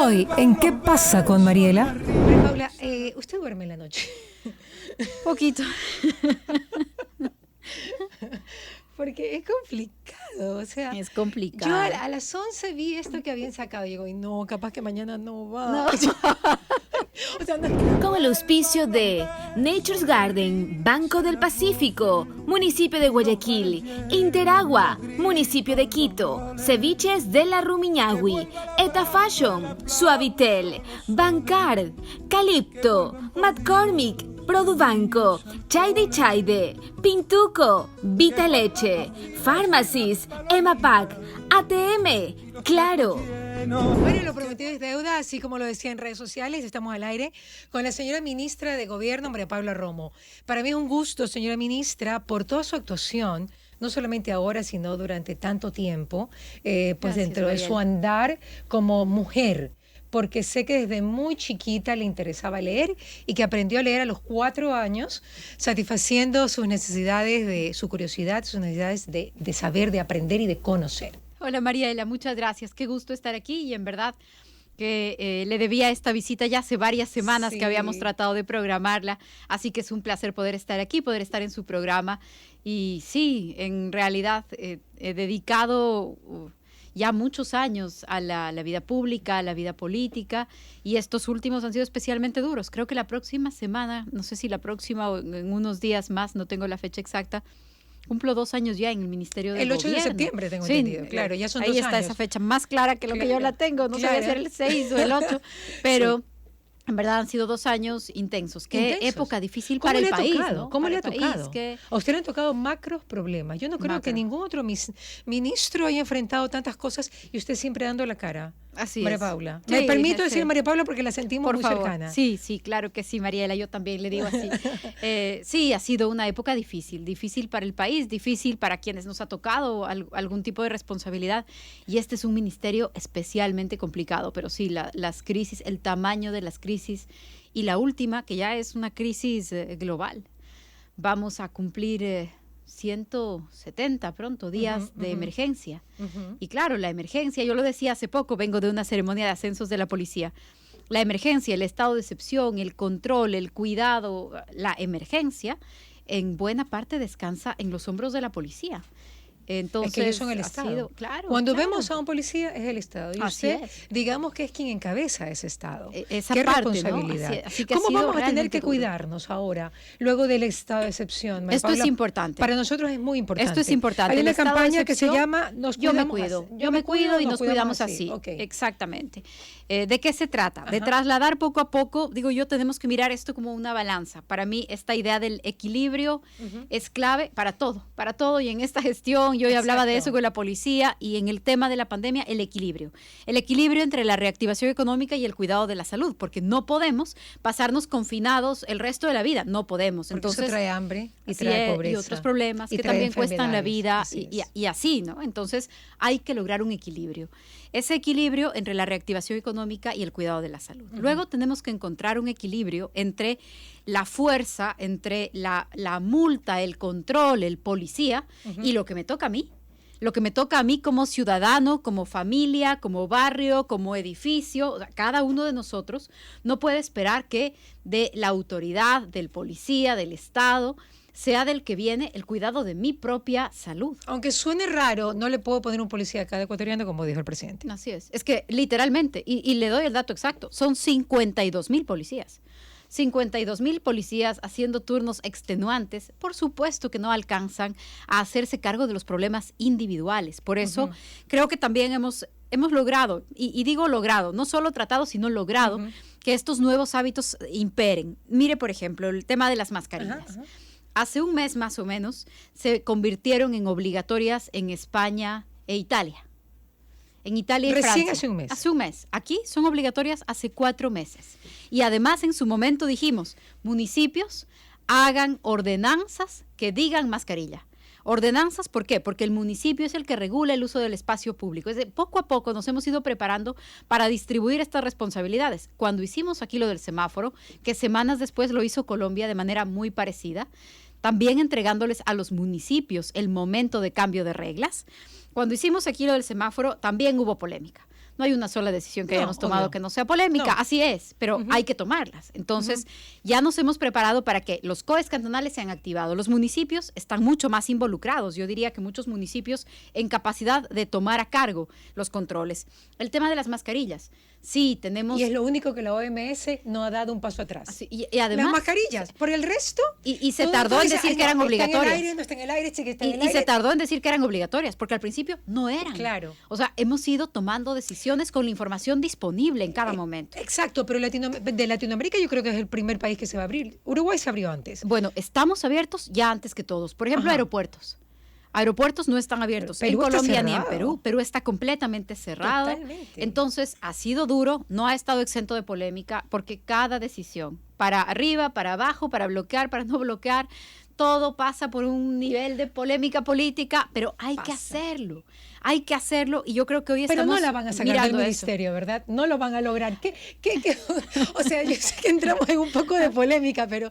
Hoy, ¿en qué pasa con Mariela? María Paula, ¿usted duerme en la noche? Poquito. Porque es complicado, o sea... Es complicado. Yo a las 11 vi esto que habían sacado y digo, y no, capaz que mañana no va. No. O sea, no. Con el auspicio de Nature's Garden, Banco del Pacífico, Municipio de Guayaquil, Interagua, Municipio de Quito, Ceviches de la Rumiñahui, Eta Fashion, Suavitel, Bancard, Calipto, McCormick, Produbanco, Chaide, Pintuco, Vita Leche, Pharmacies, Emapac, ATM, Claro. Bueno, lo prometido es deuda, así como lo decía en redes sociales. Estamos al aire con la señora ministra de Gobierno, María Paula Romo. Para mí es un gusto, señora ministra, por toda su actuación, no solamente ahora, sino durante tanto tiempo, pues gracias, dentro de su andar como mujer. Porque sé que desde muy chiquita le interesaba leer y que aprendió a leer a los 4 años, satisfaciendo sus necesidades, de su curiosidad, sus necesidades de saber, de aprender y de conocer. Hola Mariela, muchas gracias. Qué gusto estar aquí y en verdad que le debía esta visita ya hace varias semanas que habíamos tratado de programarla, así que es un placer poder estar aquí, poder estar en su programa y sí, en realidad he dedicado ya muchos años a la vida pública, a la vida política y estos últimos han sido especialmente duros. Creo que la próxima semana, no sé si la próxima o en unos días más, no tengo la fecha exacta, cumplo 2 años ya en el Ministerio de Gobierno. El 8 de septiembre tengo entendido, claro, ya son 2 años. Ahí está esa fecha más clara que lo que yo la tengo, no sabía ser el 6 o el 8, pero en verdad han sido 2 años intensos. Qué época difícil para el país, ¿no? ¿Cómo le ha tocado? A usted le han tocado macros problemas. Yo no creo que ningún otro ministro haya enfrentado tantas cosas y usted siempre dando la cara. Así María es. Paula. Sí, Me permito decir María Paula porque la sentimos muy cercana. Sí, claro que sí, Mariela, yo también le digo así. Sí, ha sido una época difícil para el país, difícil para quienes nos ha tocado algún tipo de responsabilidad y este es un ministerio especialmente complicado, pero sí, las crisis, el tamaño de las crisis y la última, que ya es una crisis global. Vamos a cumplir 170 pronto días de emergencia. Y claro, la emergencia, yo lo decía hace poco, vengo de una ceremonia de ascensos de la policía. La emergencia, el estado de excepción, el control, el cuidado, la emergencia, en buena parte descansa en los hombros de la policía. Entonces, es que ellos son el Estado. Cuando vemos a un policía es el Estado. Y usted, digamos que es quien encabeza ese Estado. Esa ¿Qué parte, responsabilidad? ¿no? Así que ¿Cómo vamos a tener que duro. Cuidarnos ahora, luego del estado de excepción? Esto Paula, es importante. Para nosotros es muy importante. Esto es importante. Hay una campaña que se llama Yo me cuido. Yo me cuido y nos cuidamos así. Okay. Exactamente. ¿De qué se trata? De trasladar poco a poco, digo yo, tenemos que mirar esto como una balanza. Para mí, esta idea del equilibrio es clave para todo. Y en esta gestión, yo ya hablaba de eso con la policía y en el tema de la pandemia, el equilibrio. El equilibrio entre la reactivación económica y el cuidado de la salud, porque no podemos pasarnos confinados el resto de la vida. No podemos. Porque entonces eso trae hambre y trae pobreza. Y otros problemas que también cuestan la vida y así, ¿no? Entonces, hay que lograr un equilibrio. Ese equilibrio entre la reactivación económica y el cuidado de la salud. Luego tenemos que encontrar un equilibrio entre la fuerza, entre la multa, el control, el policía y lo que me toca a mí. Lo que me toca a mí como ciudadano, como familia, como barrio, como edificio, cada uno de nosotros no puede esperar que de la autoridad, del policía, del Estado, sea del que viene el cuidado de mi propia salud. Aunque suene raro, no le puedo poner un policía a cada ecuatoriano, como dijo el presidente. Así es. Es que literalmente, y le doy el dato exacto, son 52,000 policías. 52,000 policías haciendo turnos extenuantes, por supuesto que no alcanzan a hacerse cargo de los problemas individuales. Por eso creo que también hemos logrado, y digo logrado, no solo tratado, sino logrado, que estos nuevos hábitos imperen. Mire, por ejemplo, el tema de las mascarillas. Hace un mes más o menos se convirtieron en obligatorias en España e Italia. En Italia y Francia. Recién hace un mes. Hace un mes. Aquí son obligatorias hace 4 meses. Y además en su momento dijimos, municipios hagan ordenanzas que digan mascarilla. Ordenanzas, ¿por qué? Porque el municipio es el que regula el uso del espacio público. Es decir, poco a poco nos hemos ido preparando para distribuir estas responsabilidades. Cuando hicimos aquí lo del semáforo, que semanas después lo hizo Colombia de manera muy parecida, también entregándoles a los municipios el momento de cambio de reglas. Cuando hicimos aquí lo del semáforo, también hubo polémica. No hay una sola decisión que No, hayamos tomado obvio. que no sea polémica, No. así es, pero hay que tomarlas. Entonces, ya nos hemos preparado para que los COEs cantonales se han activado. Los municipios están mucho más involucrados. Yo diría que muchos municipios en capacidad de tomar a cargo los controles. El tema de las mascarillas. Sí, tenemos... Y es lo único que la OMS no ha dado un paso atrás. Sí, y además... Las mascarillas. Por el resto... Y se tú tardó en dices, decir "Ay, que eran no, está en obligatorias". el aire, no está en el aire, sí que está en el Y se aire. tardó en decir que eran obligatorias, porque al principio no eran. Claro. O sea, hemos ido tomando decisiones con la información disponible en cada momento. Exacto, pero de Latinoamérica yo creo que es el primer país que se va a abrir. Uruguay se abrió antes. Bueno, estamos abiertos ya antes que todos. Por ejemplo, Ajá. aeropuertos. Aeropuertos no están abiertos Pero en Perú está Colombia ni en cerrado. Perú. Perú está completamente cerrado. Totalmente. Entonces, ha sido duro, no ha estado exento de polémica, porque cada decisión, para arriba, para abajo, para bloquear, para no bloquear, todo pasa por un nivel de polémica política, pero hay que hacerlo y yo creo que hoy Pero estamos no la van a sacar del mirando eso. ministerio, ¿verdad? No lo van a lograr. O sea, yo sé que entramos en un poco de polémica, pero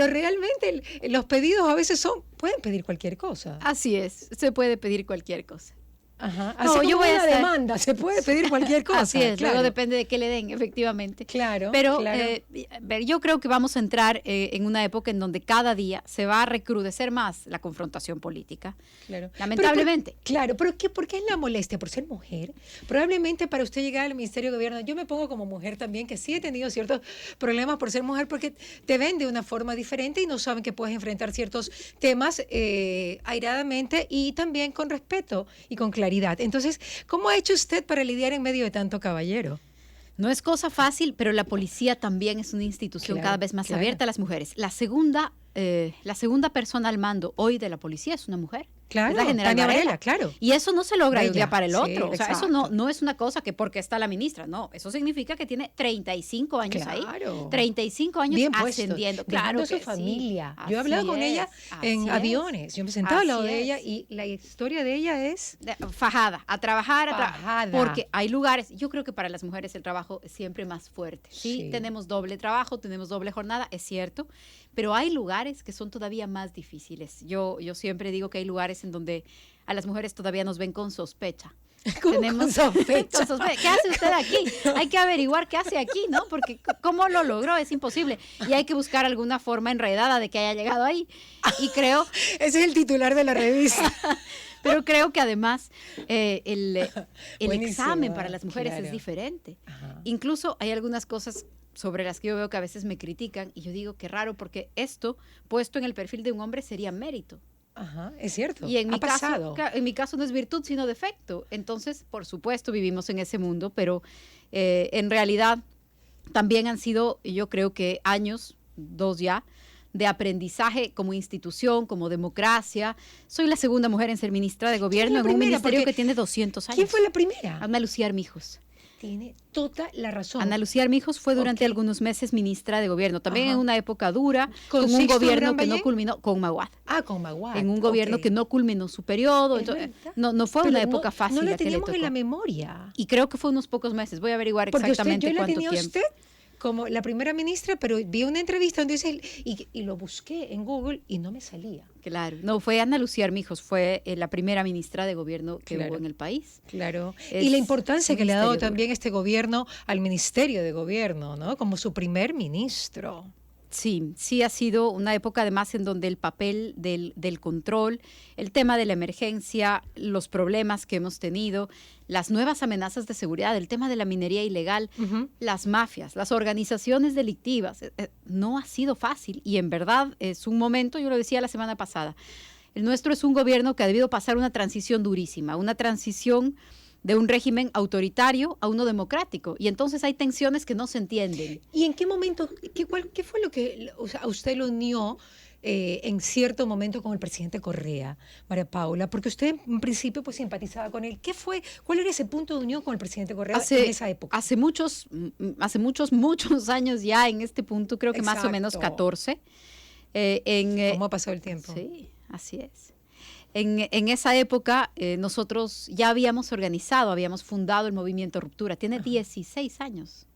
realmente los pedidos a veces pueden pedir cualquier cosa. Así es, se puede pedir cualquier cosa. Ajá. No, Así yo como voy a una estar- demanda, se puede pedir cualquier cosa. Así es, claro. luego depende de qué le den, efectivamente. Claro, Pero claro. yo creo que vamos a entrar en una época en donde cada día se va a recrudecer más la confrontación política. Claro. Lamentablemente. Claro, pero ¿por qué es la molestia? ¿Por ser mujer? Probablemente para usted llegar al Ministerio de Gobierno, yo me pongo como mujer también, que sí he tenido ciertos problemas por ser mujer, porque te ven de una forma diferente y no saben que puedes enfrentar ciertos temas airadamente y también con respeto y con claridad. Entonces, ¿cómo ha hecho usted para lidiar en medio de tanto caballero? No es cosa fácil, pero la policía también es una institución Claro, cada vez más claro. abierta a las mujeres. La segunda persona al mando hoy de la policía es una mujer. Claro, es la general Tania Varela. Varela, claro. Y eso no se logra de un Bella, día para el sí, otro. O sea, eso exacto. no es una cosa que porque está la ministra, no. Eso significa que tiene 35 años ahí. Claro. 35 años Bien puesto, ascendiendo. dejando Claro a su que sí. familia. Yo he Así hablado con ella es, en así es. aviones. Yo me sentaba al lado Así de es. ella y la historia de ella es... Fajada, a trabajar, Fajada. porque hay lugares, yo creo que para las mujeres el trabajo es siempre más fuerte. Sí, Sí. tenemos doble trabajo, tenemos doble jornada, es cierto, pero hay lugares que son todavía más difíciles. Yo siempre digo que hay lugares en donde a las mujeres todavía nos ven con sospecha. ¿Cómo con sospecha? con sospecha. ¿Qué hace usted aquí? Hay que averiguar qué hace aquí, ¿no? Porque cómo lo logró es imposible. Y hay que buscar alguna forma enredada de que haya llegado ahí. Y creo Ese es el titular de la revista. pero creo que además el Buenísimo, examen para las mujeres claro. es diferente. Ajá. Incluso hay algunas cosas sobre las que yo veo que a veces me critican y yo digo que raro porque esto puesto en el perfil de un hombre sería mérito. Ajá, es cierto. Y en ha mi caso, pasado. en mi caso no es virtud sino defecto. Entonces, por supuesto, vivimos en ese mundo, pero en realidad también han sido, yo creo que años, 2 ya, de aprendizaje como institución, como democracia. Soy la segunda mujer en ser ministra de gobierno la en un primera? ministerio Porque que tiene 200 años. ¿Quién fue la primera? Ana Lucía Armijos. Tiene toda la razón. Ana Lucía Armijos fue durante Ok. algunos meses ministra de gobierno, también Ajá. en una época dura, ¿Con con un Sixto gobierno Durán que no Ballén? culminó, con Maguad. Con Maguad. En un gobierno ok. que no culminó su periodo. Es Entonces, verdad. no fue Pero una época fácil No la la que le teníamos en tocó. la memoria. Y creo que fue unos pocos meses. Voy a averiguar Porque exactamente yo la cuánto tenía a tiempo. usted como la primera ministra, pero vi una entrevista donde dice, y lo busqué en Google y no me salía. Claro. No, fue Ana Lucía Armijos, fue la primera ministra de gobierno que Claro. hubo en el país. Claro. Es Y la importancia un que le ha dado ministerio también este gobierno al Ministerio de Gobierno, ¿no? Como su primer ministro. Sí ha sido una época además en donde el papel del control, el tema de la emergencia, los problemas que hemos tenido, las nuevas amenazas de seguridad, el tema de la minería ilegal, las mafias, las organizaciones delictivas, no ha sido fácil y en verdad es un momento, yo lo decía la semana pasada, el nuestro es un gobierno que ha debido pasar una transición durísima, una transición de un régimen autoritario a uno democrático. Y entonces hay tensiones que no se entienden. ¿Y en qué momento, qué fue lo que a usted lo unió en cierto momento con el presidente Correa, María Paula? Porque usted en principio pues simpatizaba con él. ¿Cuál era ese punto de unión con el presidente Correa en esa época? Hace muchos años ya en este punto, creo que más o menos Exacto. 14. ¿Cómo ha pasado el tiempo? Sí, así es. En esa época nosotros ya habíamos organizado, habíamos fundado el movimiento Ruptura. Tiene 16 años.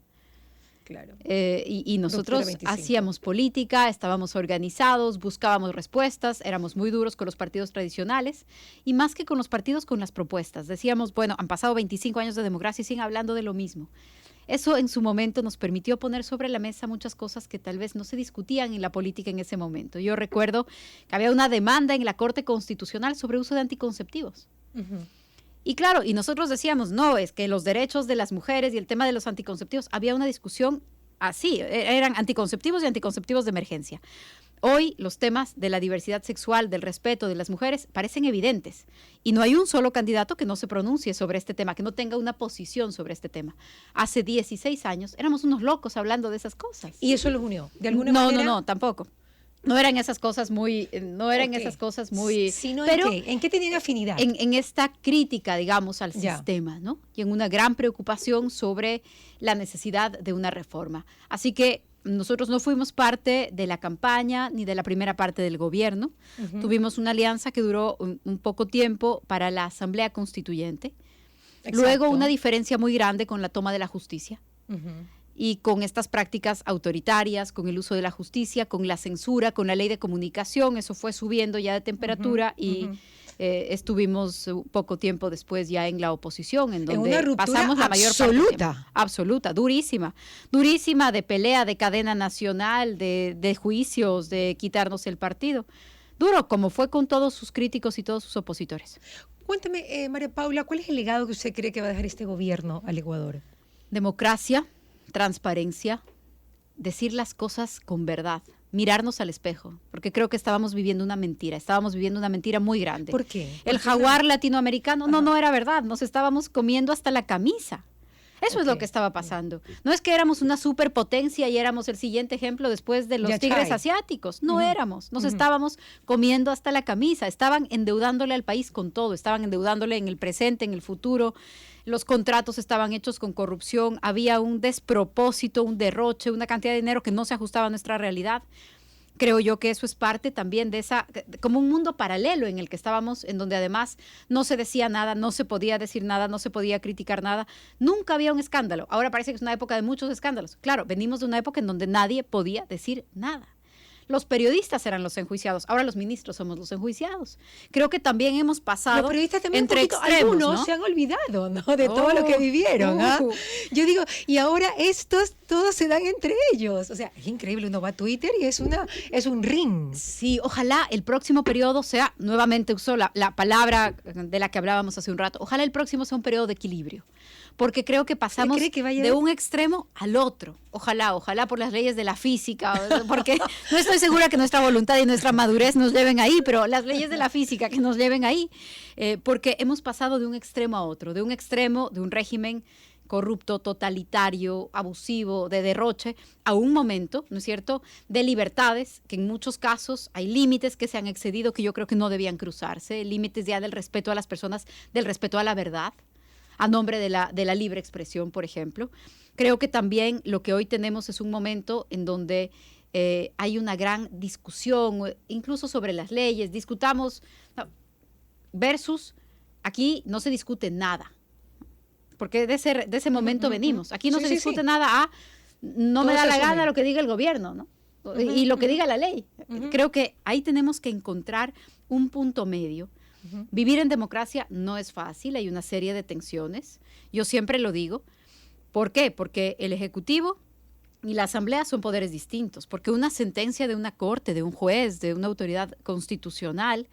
Claro. Y nosotros Doctora 25. hacíamos política, estábamos organizados, buscábamos respuestas, éramos muy duros con los partidos tradicionales y más que con los partidos, con las propuestas. Decíamos, bueno, han pasado 25 años de democracia y siguen hablando de lo mismo. Eso en su momento nos permitió poner sobre la mesa muchas cosas que tal vez no se discutían en la política en ese momento. Yo recuerdo que había una demanda en la Corte Constitucional sobre uso de anticonceptivos. Y claro, y nosotros decíamos, no, es que los derechos de las mujeres y el tema de los anticonceptivos, había una discusión así, eran anticonceptivos y anticonceptivos de emergencia. Hoy los temas de la diversidad sexual, del respeto de las mujeres, parecen evidentes. Y no hay un solo candidato que no se pronuncie sobre este tema, que no tenga una posición sobre este tema. Hace 16 años éramos unos locos hablando de esas cosas. ¿Y eso los unió? ¿De alguna manera? No, tampoco. No eran esas cosas muy, Sino pero ¿en qué tenían afinidad? En esta crítica, digamos, al Ya. sistema, ¿no? Y en una gran preocupación sobre la necesidad de una reforma. Así que nosotros no fuimos parte de la campaña ni de la primera parte del gobierno. Tuvimos una alianza que duró un poco tiempo para la Asamblea Constituyente. Exacto. Luego una diferencia muy grande con la toma de la justicia. Ujú. Y con estas prácticas autoritarias, con el uso de la justicia, con la censura, con la ley de comunicación, eso fue subiendo ya de temperatura y estuvimos poco tiempo después ya en la oposición, en donde una ruptura pasamos la mayor parte del absoluta. tiempo. Absoluta, durísima de pelea, de cadena nacional, de juicios, de quitarnos el partido. Duro, como fue con todos sus críticos y todos sus opositores. Cuéntame, María Paula, ¿cuál es el legado que usted cree que va a dejar este gobierno al Ecuador? Democracia, transparencia, decir las cosas con verdad, mirarnos al espejo, porque creo que estábamos viviendo una mentira muy grande. ¿Por qué? El jaguar latinoamericano, no era verdad, nos estábamos comiendo hasta la camisa. Eso es lo Ok. que estaba pasando. No es que éramos una superpotencia y éramos el siguiente ejemplo después de los Ya, tigres Chay. asiáticos. No Ujú. éramos. Nos Ujú. estábamos comiendo hasta la camisa. Estaban endeudándole al país con todo. Estaban endeudándole en el presente, en el futuro. Los contratos estaban hechos con corrupción. Había un despropósito, un derroche, una cantidad de dinero que no se ajustaba a nuestra realidad. Creo yo que eso es parte también de esa, como un mundo paralelo en el que estábamos, en donde además no se decía nada, no se podía decir nada, no se podía criticar nada. Nunca había un escándalo. Ahora parece que es una época de muchos escándalos. Claro, venimos de una época en donde nadie podía decir nada. Los periodistas eran los enjuiciados, ahora los ministros somos los enjuiciados. Creo que también hemos pasado Los periodistas también entre un poquito, extremos, algunos ¿no? se han olvidado, ¿no? De todo lo que vivieron, ¿ah? Yo digo, y ahora estos todos se dan entre ellos. O sea, es increíble, uno va a Twitter y es un ring. Sí, ojalá el próximo periodo sea, nuevamente uso la palabra de la que hablábamos hace un rato, ojalá el próximo sea un periodo de equilibrio, porque creo que pasamos cree que vaya de de- un extremo al otro. Ojalá por las leyes de la física, porque no estoy segura que nuestra voluntad y nuestra madurez nos lleven ahí, pero las leyes de la física que nos lleven ahí, porque hemos pasado de un extremo a otro, de un extremo, de un régimen corrupto, totalitario, abusivo, de derroche, a un momento, ¿no es cierto?, de libertades, que en muchos casos hay límites que se han excedido que yo creo que no debían cruzarse, límites ya del respeto a las personas, del respeto a la verdad, a nombre de la libre expresión, por ejemplo. Creo que también lo que hoy tenemos es un momento en donde hay una gran discusión, incluso sobre las leyes, discutamos, versus aquí no se discute nada. Porque de ese momento venimos. Aquí no Sí, se sí, discute sí. nada no Todo me da se la asume. gana lo que diga el gobierno, ¿no? Y lo que diga la ley. Creo que ahí tenemos que encontrar un punto medio. Vivir en democracia no es fácil, hay una serie de tensiones. Yo siempre lo digo. ¿Por qué? Porque el Ejecutivo y la Asamblea son poderes distintos. Porque una sentencia de una corte, de un juez, de una autoridad constitucional,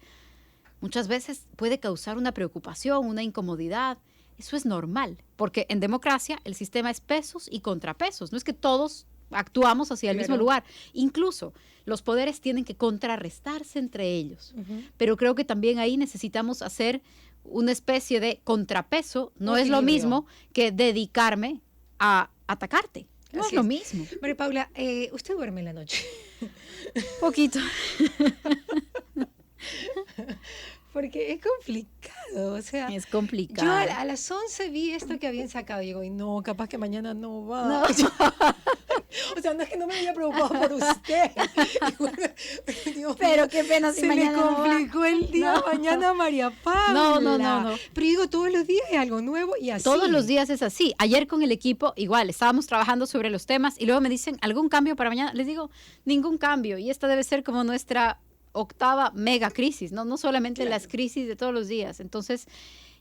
muchas veces puede causar una preocupación, una incomodidad. Eso es normal, porque en democracia el sistema es pesos y contrapesos. No es que todos actuamos hacia el mismo lugar. Incluso los poderes tienen que contrarrestarse entre ellos. Pero creo que también ahí necesitamos hacer una especie de contrapeso. No es lo Equilibrio. mismo que dedicarme a atacarte. No Así es lo es. mismo. María Paula, ¿usted duerme en la noche? Poquito. Porque es complicado, o sea... Es complicado. Yo a las 11 vi esto que habían sacado y digo, y no, capaz que mañana no va. No. O sea, no es que no me había preocupado por usted. Dios Pero mío, qué pena si se mañana me no va. complicó el día No. mañana, María Paula. No. Pero digo, todos los días es algo nuevo y así. Todos los días es así. Ayer con el equipo, igual, estábamos trabajando sobre los temas y luego me dicen, ¿algún cambio para mañana? Les digo, ningún cambio. Y esta debe ser como nuestra octava mega crisis, ¿no? No solamente las crisis de todos los días. Entonces,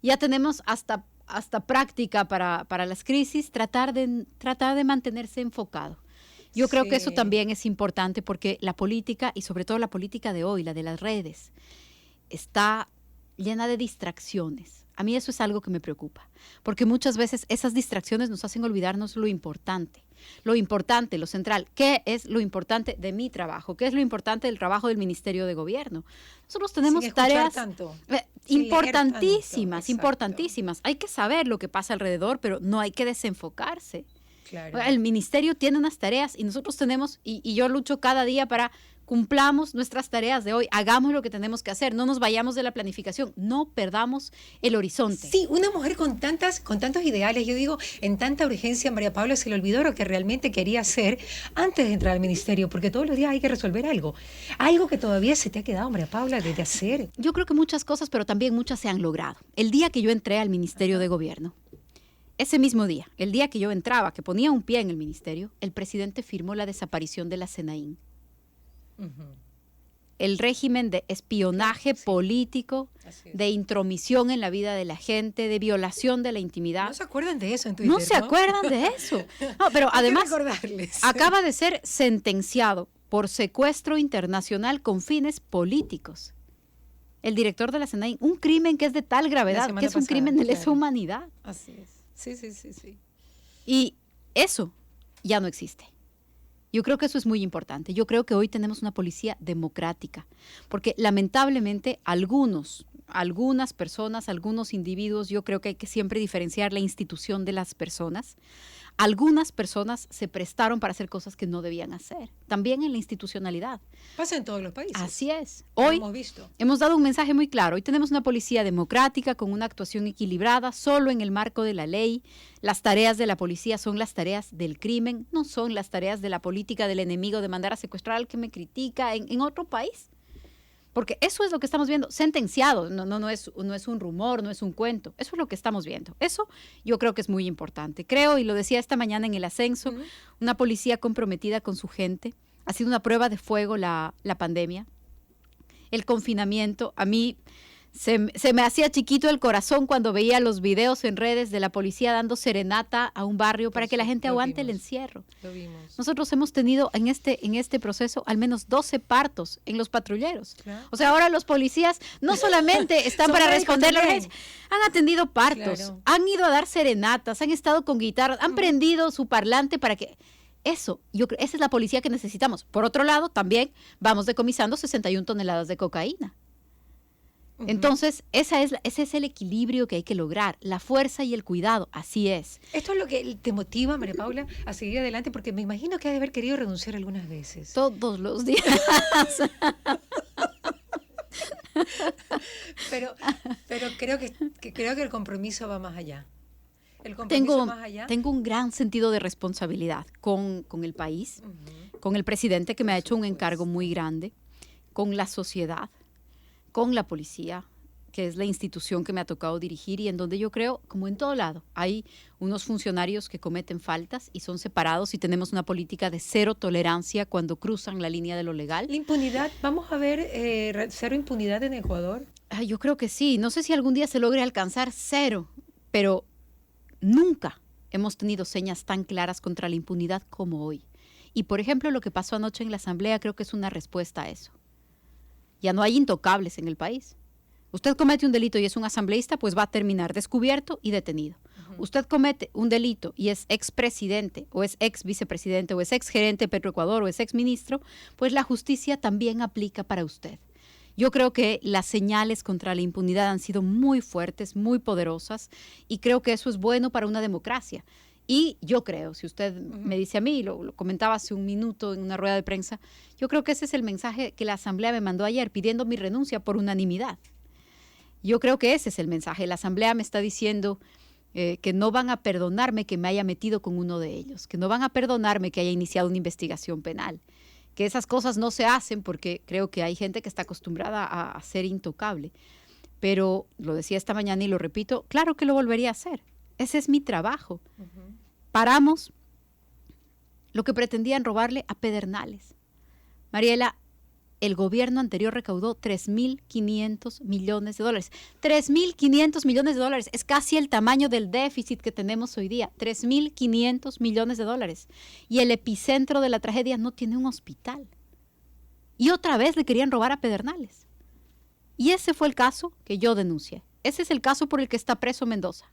ya tenemos hasta práctica para las crisis, tratar de mantenerse enfocado. Yo creo que eso Sí. también es importante porque la política, y sobre todo la política de hoy, la de las redes, está llena de distracciones. A mí eso es algo que me preocupa, porque muchas veces esas distracciones nos hacen olvidarnos lo importante, lo central. ¿Qué es lo importante de mi trabajo? ¿Qué es lo importante del trabajo del Ministerio de Gobierno? Nosotros tenemos Sin escuchar tareas tanto. Sin leer importantísimas, tanto, importantísimas. Hay que saber lo que pasa alrededor, pero no hay que desenfocarse. Claro. El ministerio tiene unas tareas y nosotros tenemos, y yo lucho cada día para cumplamos nuestras tareas de hoy, hagamos lo que tenemos que hacer, no nos vayamos de la planificación, no perdamos el horizonte. Sí, una mujer con tantos ideales, yo digo, en tanta urgencia, María Paula se le olvidó lo que realmente quería hacer antes de entrar al ministerio, porque todos los días hay que resolver algo que todavía se te ha quedado, María Paula, de hacer. Yo creo que muchas cosas, pero también muchas se han logrado. El día que yo entré al Ministerio de Gobierno, ese mismo día, el día que yo entraba, que ponía un pie en el ministerio, el presidente firmó la desaparición de la SENAÍN. El régimen de espionaje político, Así es. de intromisión en la vida de la gente, de violación de la intimidad. ¿No se acuerdan de eso en Twitter? No se acuerdan de eso. No, pero Hay que además recordarles. acaba de ser sentenciado por secuestro internacional con fines políticos. El director de la SENAÍN, un crimen que es de tal La gravedad, semana que es un pasada, crimen de lesa claro. humanidad. Así es. Sí. Y eso ya no existe. Yo creo que eso es muy importante. Yo creo que hoy tenemos una policía democrática, porque lamentablemente algunas personas, algunos individuos, yo creo que hay que siempre diferenciar la institución de las personas. Algunas personas se prestaron para hacer cosas que no debían hacer, también en la institucionalidad. Pasa en todos los países. Así es. Lo Hoy hemos visto. hemos dado un mensaje muy claro. Hoy tenemos una policía democrática con una actuación equilibrada, solo en el marco de la ley. Las tareas de la policía son las tareas del crimen, no son las tareas de la política del enemigo de mandar a secuestrar al que me critica en otro país. Porque eso es lo que estamos viendo, sentenciado, no es un rumor, no es un cuento, eso es lo que estamos viendo. Eso yo creo que es muy importante. Creo, y lo decía esta mañana en el ascenso, una policía comprometida con su gente. Ha sido una prueba de fuego la pandemia. El confinamiento, a mí se me hacía chiquito el corazón cuando veía los videos en redes de la policía dando serenata a un barrio para que la gente lo aguante el vimos. encierro. Lo vimos. Nosotros hemos tenido en este proceso al menos 12 partos en los patrulleros. Claro. O sea, ahora los policías no solamente están Son para médicos responder la también. urgencia, han atendido partos, Claro. han ido a dar serenatas, han estado con guitarras, han prendido su parlante para que... Eso, yo creo, esa es la policía que necesitamos. Por otro lado, también vamos decomisando 61 toneladas de cocaína. Entonces, ese es el equilibrio que hay que lograr, la fuerza y el cuidado, así es. Esto es lo que te motiva, María Paula, a seguir adelante, porque me imagino que has de haber querido renunciar algunas veces. Todos los días. Pero creo que el compromiso va más allá. El compromiso Tengo, más allá. tengo un gran sentido de responsabilidad con el país, con el presidente que me ha hecho un encargo muy grande, con la sociedad, con la policía, que es la institución que me ha tocado dirigir y en donde yo creo, como en todo lado, hay unos funcionarios que cometen faltas y son separados y tenemos una política de cero tolerancia cuando cruzan la línea de lo legal. La impunidad, vamos a ver cero impunidad en Ecuador. Ay, yo creo que sí. No sé si algún día se logre alcanzar cero, pero nunca hemos tenido señas tan claras contra la impunidad como hoy. Y, por ejemplo, lo que pasó anoche en la Asamblea creo que es una respuesta a eso. Ya no hay intocables en el país. Usted comete un delito y es un asambleísta, pues va a terminar descubierto y detenido. Usted comete un delito y es expresidente o es ex vicepresidente o es ex gerente de Petroecuador o es ex ministro, pues la justicia también aplica para usted. Yo creo que las señales contra la impunidad han sido muy fuertes, muy poderosas y creo que eso es bueno para una democracia. Y yo creo, si usted me dice a mí, lo comentaba hace un minuto en una rueda de prensa, yo creo que ese es el mensaje que la Asamblea me mandó ayer pidiendo mi renuncia por unanimidad. Yo creo que ese es el mensaje. La Asamblea me está diciendo, que no van a perdonarme que me haya metido con uno de ellos, que no van a perdonarme que haya iniciado una investigación penal, que esas cosas no se hacen porque creo que hay gente que está acostumbrada a ser intocable. Pero lo decía esta mañana y lo repito, claro que lo volvería a hacer. Ese es mi trabajo. Paramos lo que pretendían robarle a Pedernales. Mariela, el gobierno anterior recaudó $3.500 millones. $3.500 millones. Es casi el tamaño del déficit que tenemos hoy día. $3.500 millones. Y el epicentro de la tragedia no tiene un hospital. Y otra vez le querían robar a Pedernales. Y ese fue el caso que yo denuncié. Ese es el caso por el que está preso Mendoza.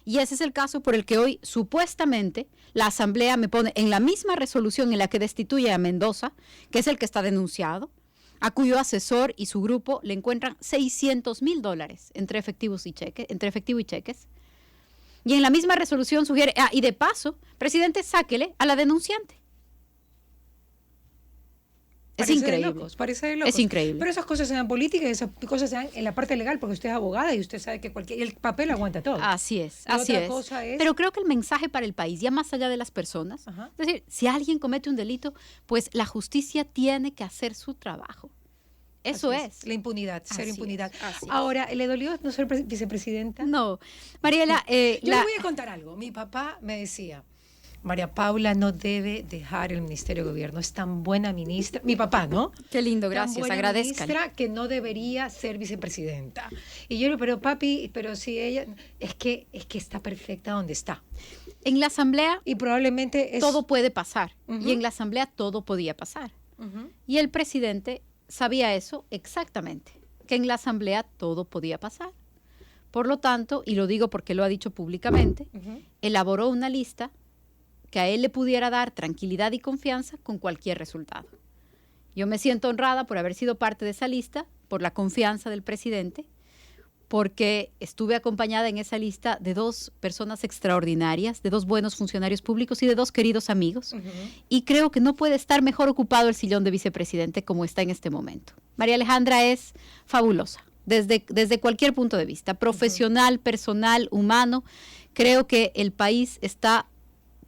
Y ese es el caso por el que hoy, supuestamente, la Asamblea me pone en la misma resolución en la que destituye a Mendoza, que es el que está denunciado, a cuyo asesor y su grupo le encuentran $600.000 entre efectivo y cheques. Y en la misma resolución sugiere, y de paso, presidente, sáquele a la denunciante. Parece de locos. Es increíble. Pero esas cosas se dan política y esas cosas se dan en la parte legal, porque usted es abogada y usted sabe que el papel aguanta todo. Así es, Y así otra es. cosa es. Pero creo que el mensaje para el país, ya más allá de las personas, Ajá. es decir, si alguien comete un delito, pues la justicia tiene que hacer su trabajo. Eso Así es. La impunidad, Así cero es, impunidad. así es. Ahora, ¿le dolió no ser vicepresidenta? No, Mariela, Yo le voy a contar algo. Mi papá me decía, María Paula no debe dejar el Ministerio de Gobierno, es tan buena ministra. Mi papá, ¿no? Qué lindo, Tan gracias, buena agradezcan. ministra que no debería ser vicepresidenta. Y yo le digo, pero papi, pero si ella, es que está perfecta donde está. En la Asamblea Y probablemente es... todo puede pasar. Ujú. Y en la Asamblea todo podía pasar. Ujú. Y el presidente sabía eso exactamente, que en la Asamblea todo podía pasar. Por lo tanto, y lo digo porque lo ha dicho públicamente, Ujú. elaboró una lista que a él le pudiera dar tranquilidad y confianza con cualquier resultado. Yo me siento honrada por haber sido parte de esa lista, por la confianza del presidente, porque estuve acompañada en esa lista de 2 personas extraordinarias, de 2 buenos funcionarios públicos y de 2 queridos amigos. Ujú. Y creo que no puede estar mejor ocupado el sillón de vicepresidente como está en este momento. María Alejandra es fabulosa, desde cualquier punto de vista, profesional, personal, humano. Creo que el país está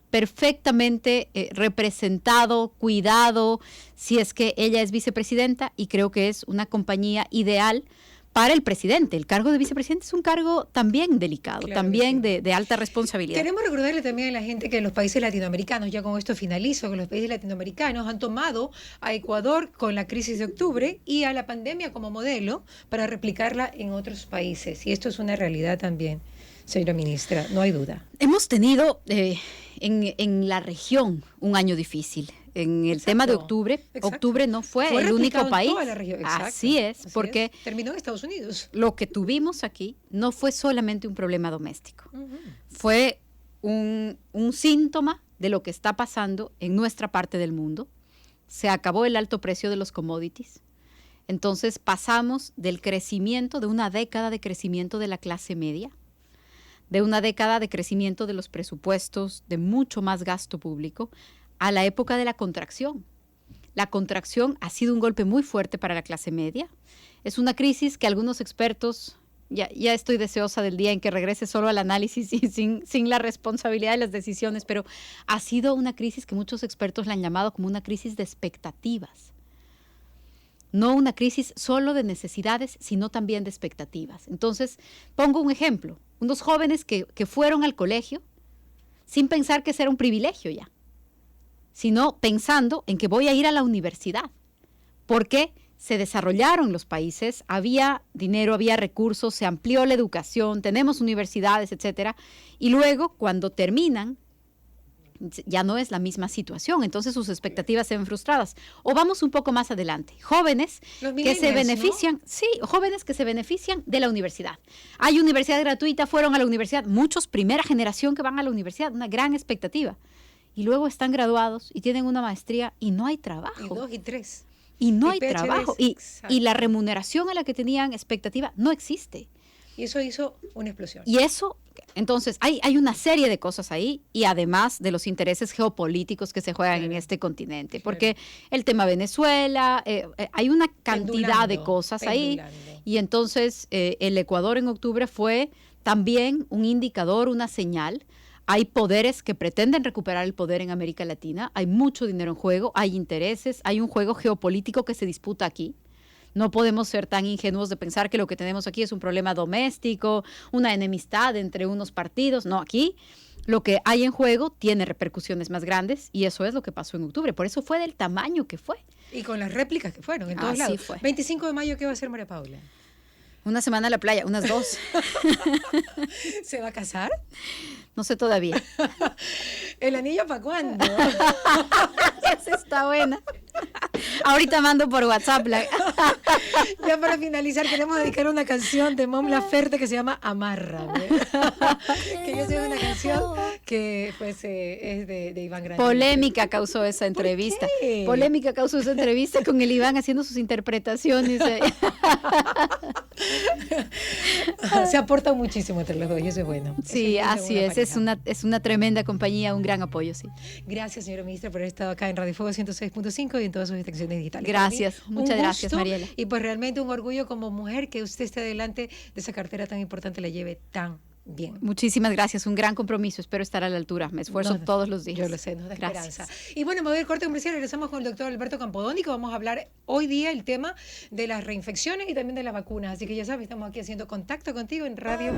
perfectamente representado, cuidado, si es que ella es vicepresidenta, y creo que es una compañía ideal para el presidente. El cargo de vicepresidente es un cargo también delicado, Claro también que sí. de alta responsabilidad. Queremos recordarle también a la gente que los países latinoamericanos, ya con esto finalizo, que los países latinoamericanos han tomado a Ecuador con la crisis de octubre y a la pandemia como modelo para replicarla en otros países. Y esto es una realidad también, señora ministra, no hay duda. Hemos tenido en la región un año difícil. En el tema de octubre, Exacto. octubre no fue el replicado único en país. toda la región. Exacto. Así es, porque terminó en Estados Unidos. lo que tuvimos aquí no fue solamente un problema doméstico, Ujú. fue un síntoma de lo que está pasando en nuestra parte del mundo. Se acabó el alto precio de los commodities. Entonces pasamos del crecimiento, de una década de crecimiento de la clase media, de una década de crecimiento de los presupuestos, de mucho más gasto público, a la época de la contracción. La contracción ha sido un golpe muy fuerte para la clase media. Es una crisis que algunos expertos, ya estoy deseosa del día en que regrese solo al análisis y sin la responsabilidad de las decisiones, pero ha sido una crisis que muchos expertos la han llamado como una crisis de expectativas. No una crisis solo de necesidades, sino también de expectativas. Entonces, pongo un ejemplo. Unos jóvenes que fueron al colegio sin pensar que ese era un privilegio ya, sino pensando en que voy a ir a la universidad, porque se desarrollaron los países, había dinero, había recursos, se amplió la educación, tenemos universidades, etcétera, y luego cuando terminan ya no es la misma situación, entonces sus expectativas se ven frustradas. O vamos un poco más adelante, jóvenes Los que se millennials, benefician, sí, jóvenes que se benefician de la universidad. Hay universidad gratuita, fueron a la universidad, muchos primera generación que van a la universidad, una gran expectativa. Y luego están graduados y tienen una maestría y no hay trabajo. Y 2 y 3. Y no y hay PhDs, trabajo. exacto. Y la remuneración a la que tenían expectativa no existe. Y eso hizo una explosión. Y eso, entonces, hay una serie de cosas ahí, y además de los intereses geopolíticos que se juegan Claro. en este continente, Claro. porque el tema Venezuela, hay una cantidad de Pendulando, cosas ahí, pendulando. y entonces el Ecuador en octubre fue también un indicador, una señal. Hay poderes que pretenden recuperar el poder en América Latina, hay mucho dinero en juego, hay intereses, hay un juego geopolítico que se disputa aquí. No podemos ser tan ingenuos de pensar que lo que tenemos aquí es un problema doméstico, una enemistad entre unos partidos. No, aquí lo que hay en juego tiene repercusiones más grandes y eso es lo que pasó en octubre. Por eso fue del tamaño que fue. Y con las réplicas que fueron en todos Así lados. fue. 25 de mayo, ¿qué va a hacer María Paula? Una semana a la playa, unas 2. ¿Se va a casar? No sé todavía. ¿El anillo para cuándo? Esa está buena. Ahorita mando por WhatsApp. Ya para finalizar, queremos dedicar una canción de Mon Laferte que se llama Amárrame. Que yo sé una canción que pues, es de Iván Grande. Polémica causó esa entrevista. qué? Polémica causó esa entrevista con el Iván haciendo sus interpretaciones. Se aporta muchísimo entre los dos y eso es bueno. Sí, Eso así una es. pareja. Es una tremenda compañía, un gran apoyo, sí. Gracias, señora ministra, por haber estado acá en Radio Fuego 106.5 y en todas sus extensiones digitales. Gracias, Para mí, muchas un gracias, gusto Mariela. Y pues realmente un orgullo como mujer que usted esté adelante de esa cartera tan importante, la lleve tan bien. Muchísimas gracias, un gran compromiso. Espero estar a la altura. Me esfuerzo No, todos los días. Yo lo sé, nos da Gracias. esperanza. Y bueno, me voy al corte comercial. Regresamos con el doctor Alberto Campodónico. Vamos a hablar hoy día el tema de las reinfecciones y también de las vacunas. Así que ya sabes, estamos aquí haciendo contacto contigo en Radio.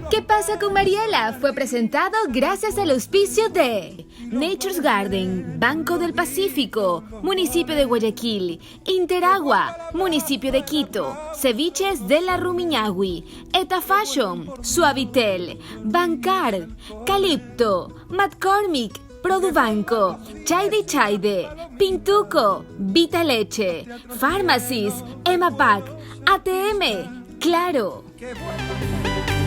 ¿Qué pasa con Mariela? Fue presentado gracias al auspicio de Nature's Garden, Banco del Pacífico, Municipio de Guayaquil, Interagua, Municipio de Quito, Ceviches de la Rumiñahui, Eta Fashion, Suavitel, Bancar, Calipto, McCormick, Produbanco, Chaide, Pintuco, Vita Leche, Pharmacies, Emapac, ATM, Claro. Qué bueno.